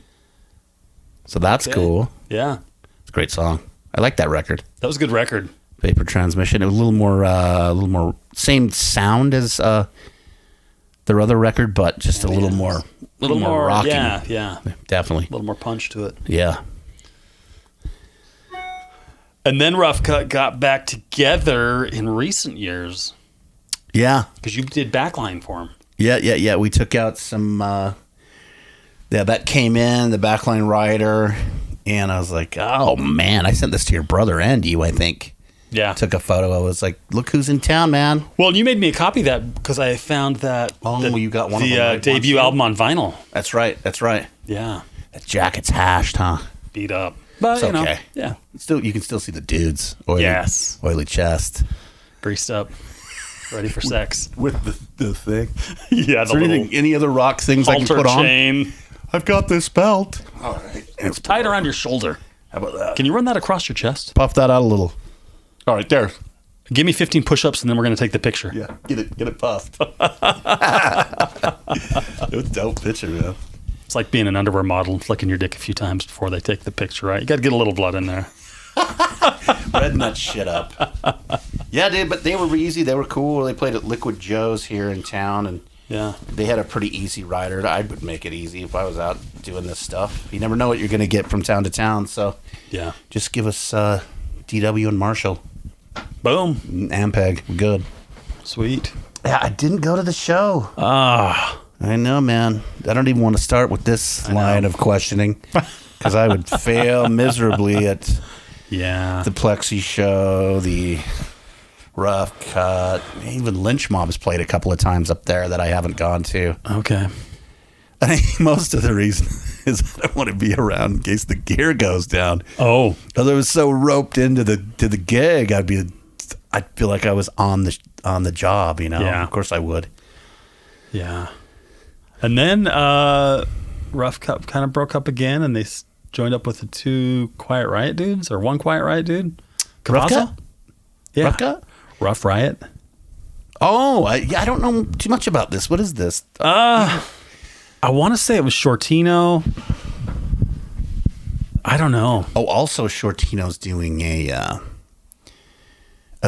So that's cool. Yeah. It's a great song. I like that record. That was a good record. Vapor Transmission. It was a little more same sound as their other record, but just a little more A little more rocking. Yeah. Definitely. A little more punch to it. Yeah. And then Rough Cutt got back together in recent years. Yeah. Because you did backline for him. Yeah. We took out some, that came in, the backline rider, and I was like, oh, man, I sent this to your brother and you, I think. Yeah. Took a photo. I was like, look who's in town, man. Well, you made me a copy of that because I found that you got one of them. The debut album on vinyl. That's right. Yeah. That jacket's hashed, huh? Beat up. But, It's okay. Yeah. You can still see the dudes. Oily chest. Greased up. Ready for sex. With the thing. Yeah. Is there any other rock things I can put on? Chain. I've got this belt. All right. It's tied around your shoulder. How about that? Can you run that across your chest? Puff that out a little. All right, there. Give me 15 push-ups and then we're going to take the picture. Yeah, get it puffed. It was a dope picture, man. It's like being an underwear model and flicking your dick a few times before they take the picture, right? You got to get a little blood in there. Redden that shit up. Yeah, dude, but they were easy. They were cool. They played at Liquid Joe's here in town, and they had a pretty easy rider. I would make it easy if I was out doing this stuff. You never know what you're going to get from town to town, so just give us DW and Marshall. Boom. Ampeg. We're good. Sweet. Yeah, I didn't go to the show. I know, man. I don't even want to start with this line of questioning because I would fail miserably at the Plexi show, the Rough Cutt. Even Lynch Mob's played a couple of times up there that I haven't gone to. Okay. I think most of the reason is I don't want to be around in case the gear goes down. Oh. Because I was so roped into the gig, I'd feel like I was on the job, you know? Yeah. Of course I would. Yeah. And then Rough Cutt kind of broke up again, and they joined up with the two Quiet Riot dudes, or one Quiet Riot dude. Rough Cutt? Yeah. Rough Cutt? Rough Riot. Oh, I don't know too much about this. What is this? I want to say it was Shortino. I don't know. Oh, also Shortino's doing a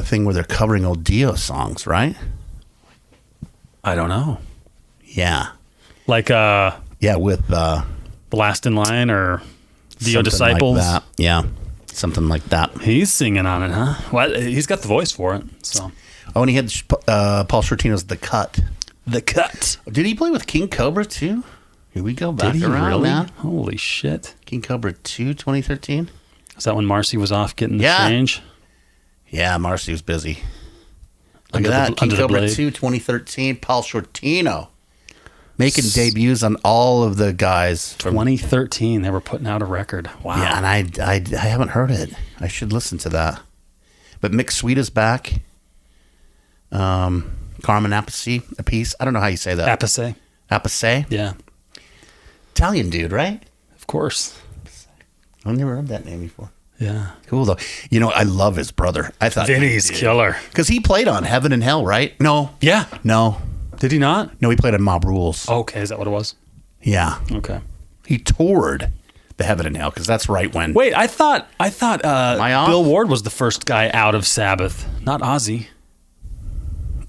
thing where they're covering old Dio songs, right? I don't know. Yeah. Like with The Last in Line or Dio Disciples. Like that. Yeah. Something like that. He's singing on it, huh? Well, he's got the voice for it. So. Oh, and he had Paul Shortino's The Cutt. The Cutt. Did he play with King Cobra too? Here we go back Did he around, really? man. Holy shit. King Cobra 2, 2013? Is that when Marcy was off getting the change? Yeah, Marcy was busy. Look at that. King Cobra 2, 2013. Paul Shortino. Making debuts on all of the guys. 2013. They were putting out a record. Wow. Yeah, and I haven't heard it. I should listen to that. But Mick Sweet is back. Carmen Appice. I don't know how you say that. Appice? Yeah. Italian dude, right? Of course. I've never heard that name before. Yeah. Cool, though. You know, I love his brother. I thought Vinny's killer. Because he played on Heaven and Hell, right? No. Yeah. No. Did he not? No, he played on Mob Rules. Okay, is that what it was? Yeah. Okay. He toured the Heaven and Hell because that's right when. Wait, I thought Bill Ward was the first guy out of Sabbath, not Ozzy.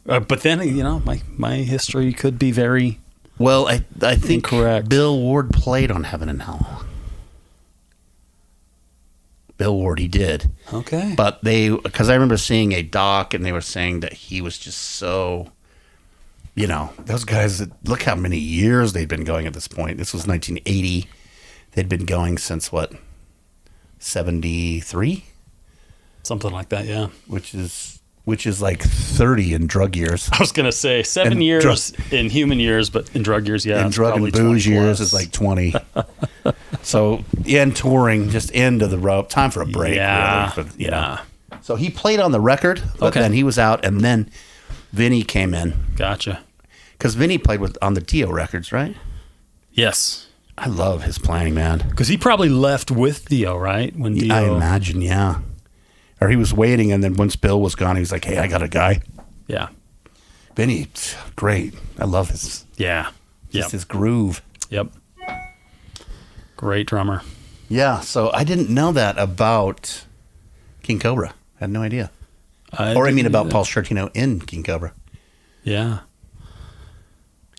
But then, you know, my history could be very well. I think incorrect. Bill Ward played on Heaven and Hell. Bill Ward, he did. Okay. But because I remember seeing a doc and they were saying that he was just so, you know, those guys, look how many years they'd been going at this point. This was 1980. They'd been going since what, 73? Something like that, yeah. Which is like 30 in drug years. I was going to say 7 years in human years, but in drug years, yeah. In drug and booze years is like 20. So, and touring, just end of the rope. Time for a break. Yeah. Really, but, yeah. So he played on the record, but then he was out, and then Vinny came in. Gotcha. Because Vinny played on the Dio records, right? Yes. I love his playing, man. Because he probably left with Dio, right? When Dio... I imagine, yeah. Or he was waiting, and then once Bill was gone, he was like, hey, I got a guy. Yeah. Vinny, great. I love his... Yeah. Just his groove. Yep. Great drummer. Yeah, so I didn't know that about King Cobra. I had no idea. About Paul Shortino in King Cobra. Yeah.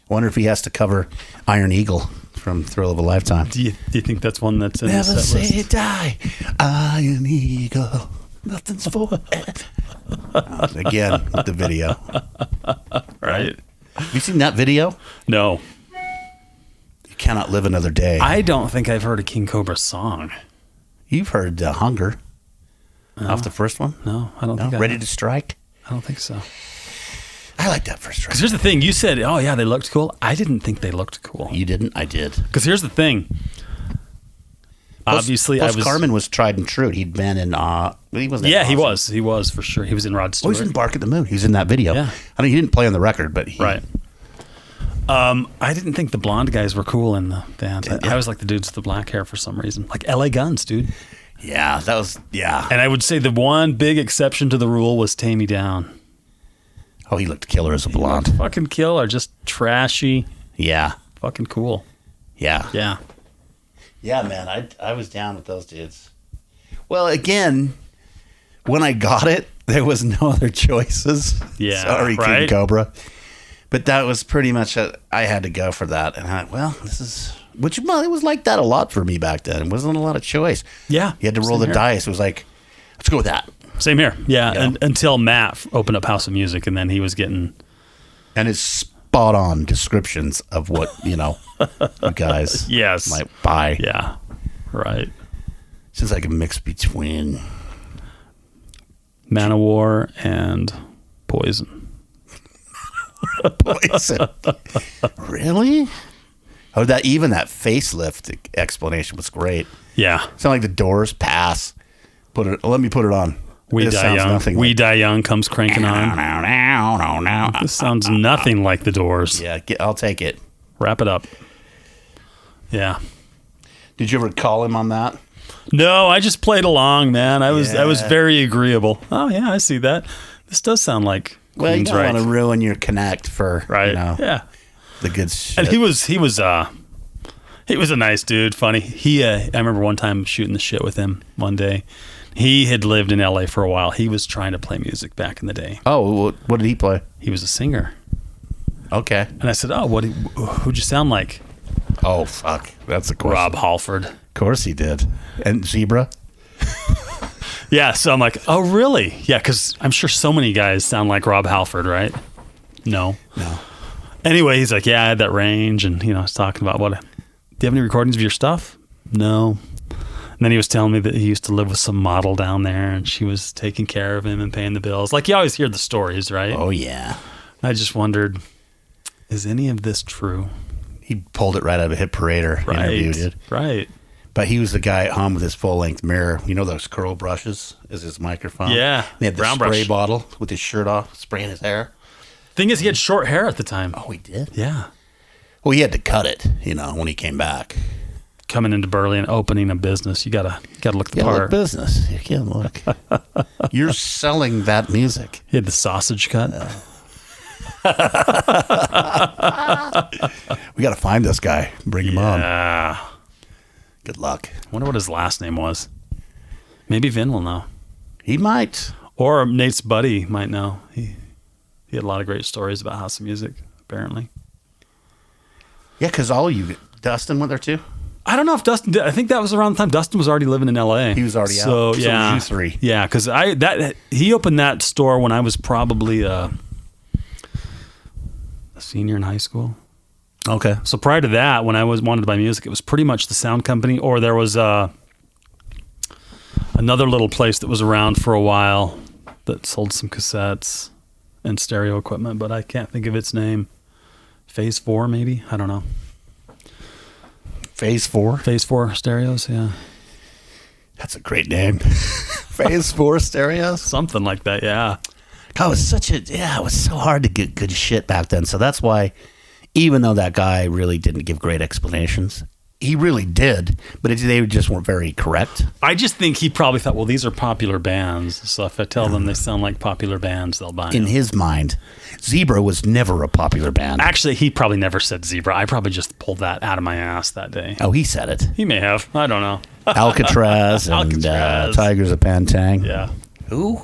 I wonder if he has to cover Iron Eagle from Thrill of a Lifetime. Do you think that's one that's in Never the set say list? die, Iron Eagle. Nothing's for again with the video. Right? Have you seen that video? No. You cannot live another day. I don't think I've heard a King Cobra song. You've heard Hunger off the first one? No, I don't No? think I Ready have. to Strike? I don't think so. I like that first track. Because here's the thing. You said, oh, yeah, they looked cool. I didn't think they looked cool. You didn't? I did. Because here's the thing. Obviously, plus I was... Carmen was tried and true. He'd been in... he wasn't. Yeah, he was. He was, for sure. He was in Rod Oh, Stewart. he was in Bark at the Moon. He was in that video. Yeah. I mean, he didn't play on the record, but he... Right. I didn't think the blonde guys were cool in the band. I always liked the dudes with the black hair for some reason. Like LA Guns, dude. Yeah, that was... Yeah. And I would say the one big exception to the rule was Tammy Down. Oh, he looked killer as a blonde. Fucking killer. Just trashy. Yeah. Fucking cool. Yeah. Yeah. Yeah, man. I was down with those dudes. Well, again, when I got it, there was no other choices. Yeah, Sorry, right? King Cobra. But that was pretty much I had to go for that. And I, well, this is... Which, well, it was like that a lot for me back then. It wasn't a lot of choice. Yeah. You had to roll the dice. It was like, let's go with that. Same here. Yeah. Yeah. Until Matt opened up House of Music, and then he was getting... And his spot-on descriptions of what, you guys Yes. might buy. Yeah. Right. Seems like a mix between... Man-O-War and Poison. Poison. Really? Oh, that facelift explanation was great. Yeah. Sound like the Doors. Pass. Let me put it on. We This Die sounds Young. nothing We like- Die Young comes cranking on. This sounds nothing like the Doors. Yeah, I'll take it. Wrap it up. Yeah. Did you ever call him on that? No, I just played along, man. I was Yeah. very agreeable. Oh yeah, I see that. This does sound like Well, you don't Queensryche. want to ruin your connect for Right. Yeah. the good shit. And he was a nice dude, funny. I remember one time shooting the shit with him one day. He had lived in LA for a while. He was trying to play music back in the day. Oh, what did he play? He was a singer. Okay. And I said, "Oh, who'd you sound like?" Oh, fuck. That's a question. Rob Halford. Of course he did. And Zebra? Yeah, so I'm like, "Oh, really?" Yeah, because I'm sure so many guys sound like Rob Halford, right? No. Anyway, he's like, "Yeah, I had that range," and I was talking about do you have any recordings of your stuff? No. And then he was telling me that he used to live with some model down there, and she was taking care of him and paying the bills. Like, you always hear the stories, right? Oh, yeah. I just wondered, is any of this true? He pulled it right out of a Hit Parader interview, dude. Right. But he was the guy at home with his full-length mirror. You know those curl brushes as his microphone? Yeah. And he had the Brown spray brush. bottle with his shirt off, spraying his hair. Thing is, he had short hair at the time. Oh, he did? Yeah. Well, he had to cut it, when he came back. Coming into Burley and opening a business, you gotta look the Yeah, look part. business. You can't look. You're selling that music. He had the sausage cut. We got to find this guy. Bring him on. Yeah. Good luck. I wonder what his last name was. Maybe Vin will know. He might. Or Nate's buddy might know. He had a lot of great stories about House of Music, apparently. Yeah, because all you... Dustin went there too? I don't know if Dustin did. I think that was around the time Dustin was already living in LA. He was already out. So, So yeah. was you three. Yeah, because he opened that store when I was probably a senior in high school. Okay. So prior to that, when I wanted to buy music, it was pretty much the sound company, or there was another little place that was around for a while that sold some cassettes and stereo equipment, but I can't think of its name. Phase 4, maybe? I don't know. Phase 4? Phase 4 stereos, yeah. That's a great name. Phase 4 stereos? Something like that, yeah. God, it was so hard to get good shit back then. So that's why, even though that guy really didn't give great explanations, he really did, but they just weren't very correct. I just think he probably thought, well, these are popular bands, so if I tell them they sound like popular bands, they'll buy them. In his mind, Zebra was never a popular band. Actually, he probably never said Zebra. I probably just pulled that out of my ass that day. Oh, he said it. He may have. I don't know. Alcatraz and Alcatraz. Tigers of Pantang. Yeah. Who?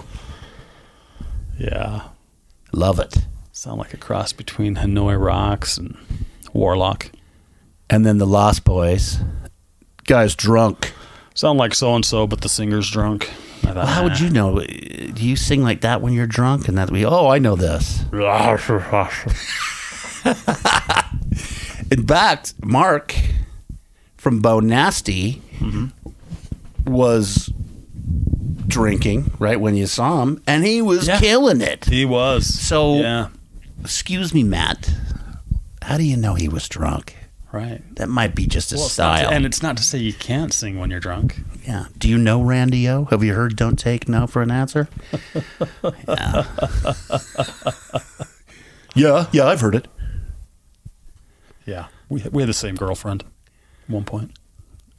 Yeah. Love it. Sound like a cross between Hanoi Rocks and Warlock. And then the Lost Boys. Guy's drunk. Sound like so-and-so, but the singer's drunk. I thought, Well, how would you know? Do you sing like that when you're drunk? And I know this. In fact, Mark from Bo Nasty was drinking right when you saw him, and he was killing it. He was. So, excuse me, Matt. How do you know he was drunk? Right. That might be just a style. And it's not to say you can't sing when you're drunk. Yeah. Do you know Randy O? Have you heard Don't Take No for an Answer? Yeah. Yeah, I've heard it. Yeah. We had the same girlfriend at one point.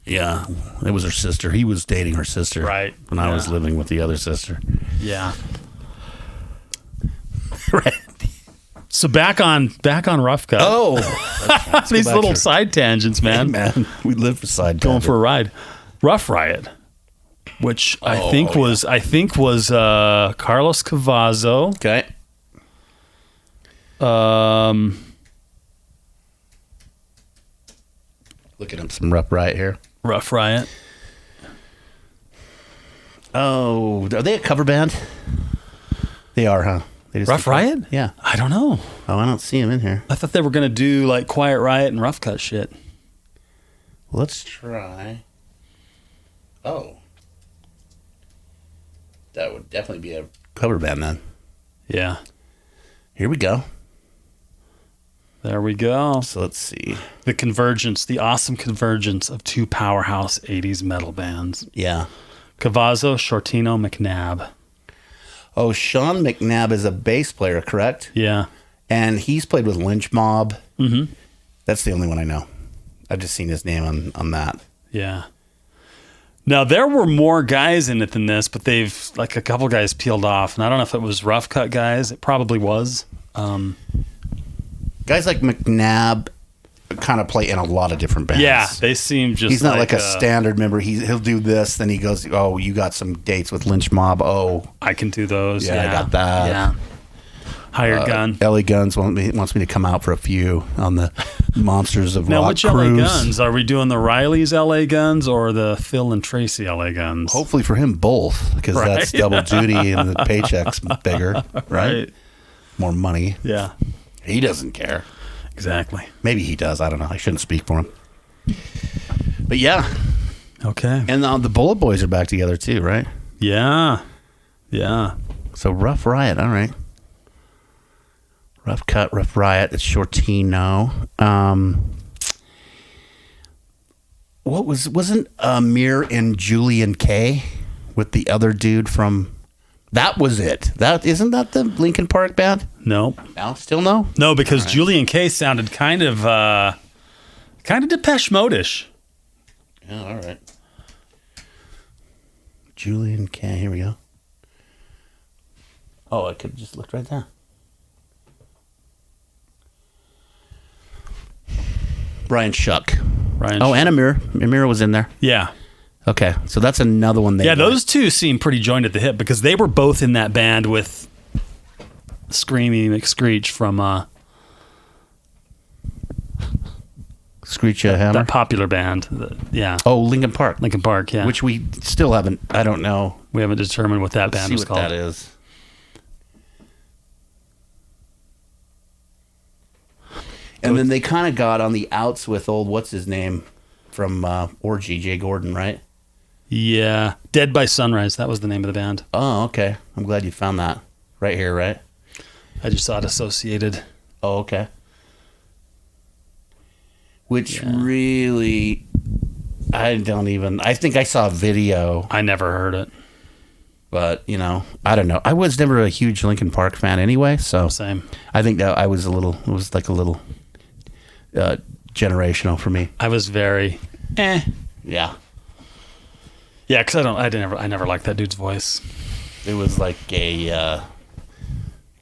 Yeah. It was her sister. He was dating her sister. Right. When I was living with the other sister. Yeah. Right. So back on Rough Cut. Oh. These little side tangents, man. Hey, man. We live for side Going for a ride. Rough Riot, which I think was Carlos Cavazo. Okay. Looking up some Rough Riot here. Rough Riot. Oh, are they a cover band? They are, huh? They just Rough Riot? Yeah. I don't know. Oh, I don't see them in here. I thought they were going to do like Quiet Riot and Rough Cut shit. Let's try. Oh. That would definitely be a cover band then. Yeah. Here we go. There we go. So let's see. The awesome convergence of two powerhouse 80s metal bands. Yeah. Cavazo, Shortino, Mcnabb. Oh, Sean Mcnabb is a bass player, correct? Yeah. And he's played with Lynch Mob. Mm-hmm. That's the only one I know. I've just seen his name on that. Yeah. Now, there were more guys in it than this, but they've, like, a couple guys peeled off. And I don't know if it was Rough Cut guys. It probably was. Guys like Mcnabb kind of play in a lot of different bands. Yeah, they seem just He's not like a standard member. He'll do this, then he goes, oh, you got some dates with Lynch Mob. Oh. I can do those. Yeah, I got that. Yeah. Hired Gun. LA Guns wants me to come out for a few on the Monsters of now, Rock which cruise. LA Guns? Are we doing the Riley's LA Guns or the Phil and Tracy LA Guns? Hopefully for him, both, because that's double duty and the paycheck's bigger, right? More money. Yeah. He doesn't care. Exactly. Maybe he does. I don't know. I shouldn't speak for him. But yeah. Okay. And the Bullet Boys are back together too, right? Yeah. Yeah. So Rough Riot. All right. Rough Cut, Rough Riot. It's Shortino. Wasn't Amir and Julian K with the other dude from... That was it. Isn't that the Linkin Park band? No. No, still no? No, because Julian K sounded kind of Depeche Mode-ish. Yeah, all right. Julian K. Here we go. Oh, I could have just looked right there. Brian Shuck. And Amir. Amir was in there. Yeah. Okay, so that's another one. Those two seem pretty joined at the hip because they were both in that band with Screamy McScreech from Screech Hammer. That popular band. Yeah. Oh, Linkin Park. Linkin Park, yeah. Which we still haven't, I don't know. We haven't determined what that band was called. Let's see what that is. And then they kind of got on the outs with old, what's his name, from Orgy, Jay Gordon, right? Yeah. Dead by Sunrise. That was the name of the band. Oh, okay. I'm glad you found that. Right here, right? I just saw it associated. Oh, okay. Which really, I think I saw a video. I never heard it. But, I don't know. I was never a huge Linkin Park fan anyway, so. Same. I think that it was a little generational for me. I was very, Yeah. Yeah, because I never liked that dude's voice. It was like a,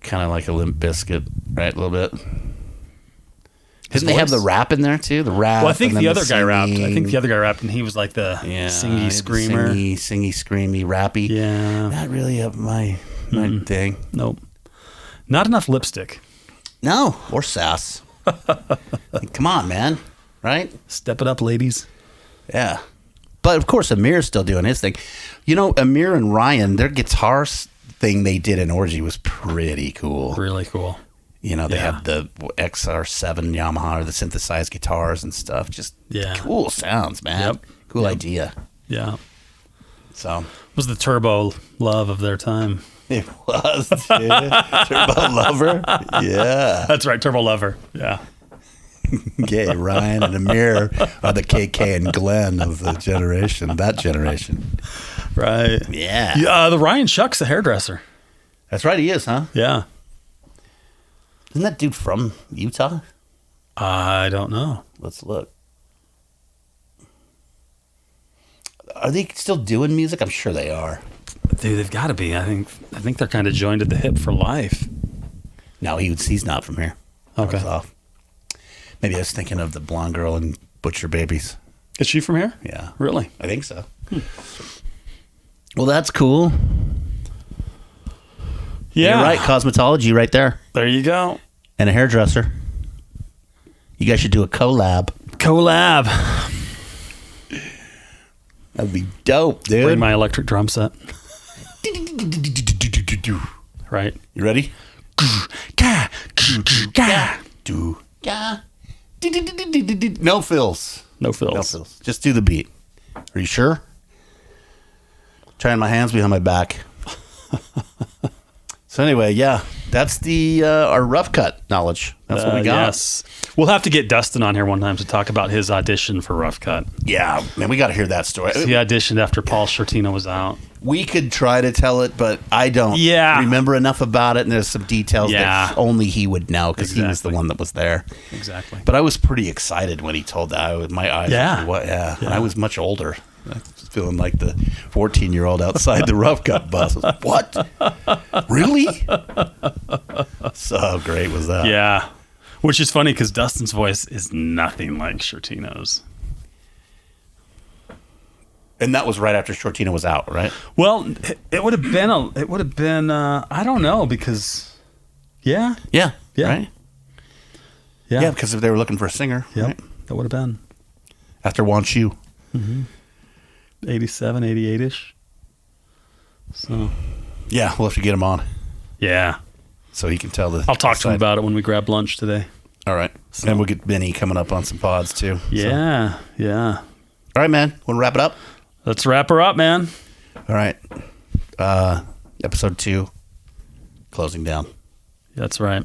kind of like a Limp Bizkit, right? A little bit. Didn't they have the rap in there too? The rap. Well, I think the other guy rapped. And he was like the singy screamer. Singy, screamy, rappy. Yeah. Not really up my thing. Nope. Not enough lipstick. No, or sass. Come on, man. Right? Step it up, ladies. Yeah. But of course, Amir's still doing his thing. You know, Amir and Ryan, their guitar thing they did in Orgy was pretty cool. Really cool. You know, they had the XR7 Yamaha, or the synthesized guitars and stuff. Just cool sounds, man. Yep. Cool idea. Yeah. So it was the turbo love of their time. It was, dude. Turbo Lover. Yeah. That's right, Turbo Lover. Yeah. Okay, Ryan and Amir are the KK and Glenn of the generation, that generation. Right. Yeah. The Ryan Shuck's a hairdresser. That's right, he is, huh? Yeah. Isn't that dude from Utah? I don't know. Let's look. Are they still doing music? I'm sure they are. Dude, they've got to be. I think they're kind of joined at the hip for life. No, he's not from here. Okay. Off. Maybe I was thinking of the blonde girl in Butcher Babies. Is she from here? Yeah. Really? I think so. Well, that's cool. Yeah. You're right. Cosmetology right there. There you go. And a hairdresser. You guys should do a collab. Collab. That'd be dope, dude. Bring my electric drum set. Right. You ready? No fills. No fills. No fills. Just do the beat. Are you sure? Trying my hands behind my back. So anyway, yeah, that's the our rough cut knowledge. That's what we got. Yes. We'll have to get Dustin on here one time to talk about his audition for Rough Cut. Yeah, man, we got to hear that story. He auditioned after Paul Shortino was out. We could try to tell it, but I don't remember enough about it, and there's some details that only he would know because he was the one that was there. Exactly. But I was pretty excited when he told that. My eyes were And I was much older. I was feeling like the 14-year-old outside the rough cut bus. What? Really? So how great was that? Yeah. Which is funny because Dustin's voice is nothing like Shortino's. And that was right after Shortino was out, right? Well, it would have been I don't know because Yeah. Right? Yeah, because if they were looking for a singer, right? That would have been After Want You. 87, 88-ish. So Yeah, we'll have to get him on yeah, so he can tell the. I'll talk to him side. about it when we grab lunch today. All right, and we'll get Benny coming up on some pods too. Yeah, yeah. All right, man. Want to wrap it up? Let's wrap her up, man. All right. Episode 2, closing down. That's right.